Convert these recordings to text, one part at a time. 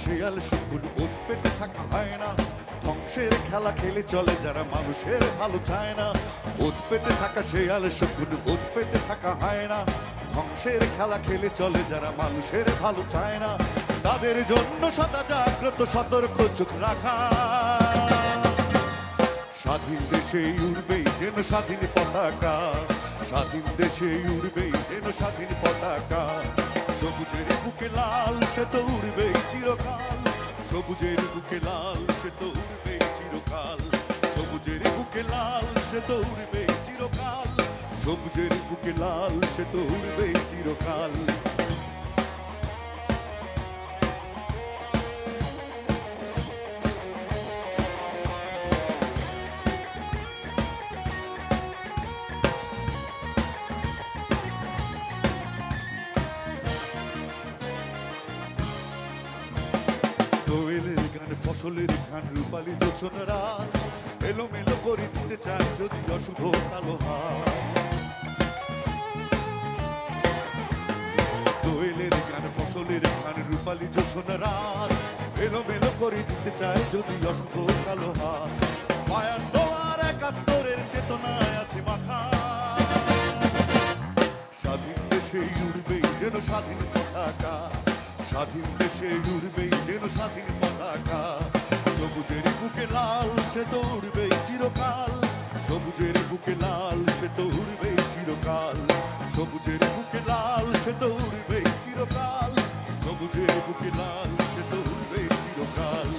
শেয়াল শকুন ওত পেতে থাকা হয় না, ধ্বংসের খেলা খেলে চলে যারা মানুষের ভালো চায় না। ওত পেতে থাকা শেয়াল শকুন ওত পেতে থাকা হয় না, ধ্বংসের খেলা খেলে চলে যারা মানুষের ভালো চায় না। তাদের জন্য সদা জাগ্রত সতর্ক চোখ রাখা, স্বাধীন দেশে উড়বেই যেন স্বাধীন পতাকা, স্বাধীন দেশে উড়বেই যেন স্বাধীন পতাকা। সবুজের বুকে লাল সে তো উড়বেই চিরকাল, সবুজের বুকে লাল সে তো উড়বেই চিরকাল, সবুজের বুকে লাল সে তো উড়বেই চিরকাল, সবুজের বুকে লাল সে তো উড়বেই চিরকাল। দোয়েলের গান ফসলের গান রূপালী জোছনা রাত, এলোমেলো করে দিতে চায় যদি অশুভ কালো হাত। দোয়েলের গান ফসলের গান রূপালী জোছনা রাত, এলোমেলো করে দিতে চায় যদি অশুভ কালো হাত। মায়ার দোয়ার একাত্তরের চেতনায় আছে মাখা, স্বাধীন দেশে উড়বেই যেন স্বাধীন পতাকা, স্বাধীন দেশে উড়বেই যেন স্বাধীন পতাকা। সবুজের বুকে লাল সে তো উড়বেই চিরকাল, সবুজের বুকে লাল সে তো উড়বেই চিরকাল, সবুজের বুকে লাল সে তো উড়বেই চিরকাল, সবুজের বুকে লাল সে তো উড়বেই চিরকাল।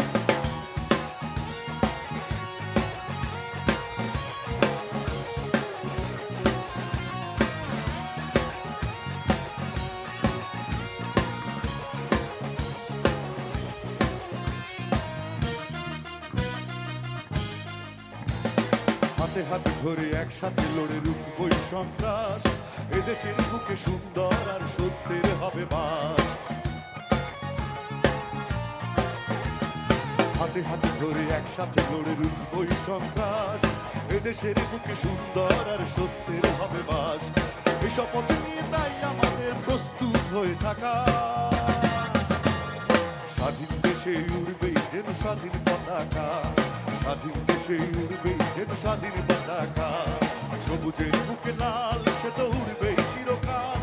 হাতে হাতে ধরে একসাথে লড়ে রুখবই সন্ত্রাস, এদেশের বুকে সুন্দর আর সত্যের হবে বাস। হাতে হাতে ধরে একসাথে লড়ে রুখবই সন্ত্রাস, এদেশের বুকে সুন্দর আর সত্যের হবে বাস। এই শপথ নিয়ে তাই আমাদের প্রস্তুত হয়ে থাকা, স্বাধীন দেশে উড়বেই যেন স্বাধীন পতাকা, স্বাধীন দেশে উড়বেই যেন স্বাধীন পতাকা। সবুজের বুকে লাল সে তো উড়বেই চিরকাল,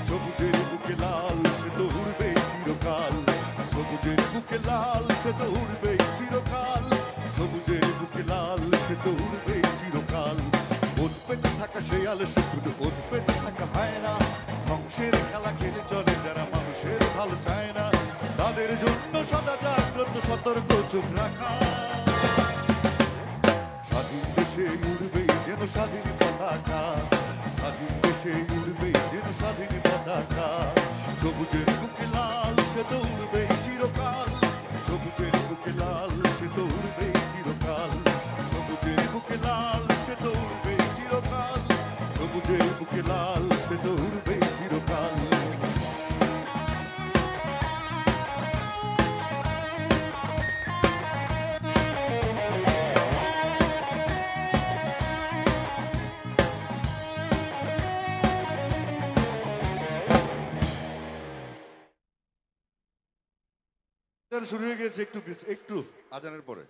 সবুজের বুকে লাল সে তো উড়বেই চিরকাল, সবুজের বুকে লাল সে তো উড়বেই চিরকাল, সবুজের বুকে লাল সে তো উড়বেই চিরকাল। ওত পেতে থাকা শেয়াল শকুন ওত পেতে থাকা হয় না, ধ্বংসের খেলা খেলে চলে যারা মানুষের ভালো চায় না। তাদের জন্য সদা জাগ্রত সতর্ক চোখ রাখা, স্বাধীন দেশে উড়বেই যেন স্বাধীন পতাকা, স্বাধীন দেশে উড়বেই যেন স্বাধীন পতাকা। সবুজের বুকে লাল সে তো উড়বেই চিরকাল, সবুজের বুকে লাল সে তো উড়বেই চিরকাল, সবুজের বুকে লাল সে তো উড়বেই চিরকাল, সবুজের বুকে লাল সে তো উড়বেই চিরকাল। শুরু হয়ে গেছে একটু একটু আজানের পরে।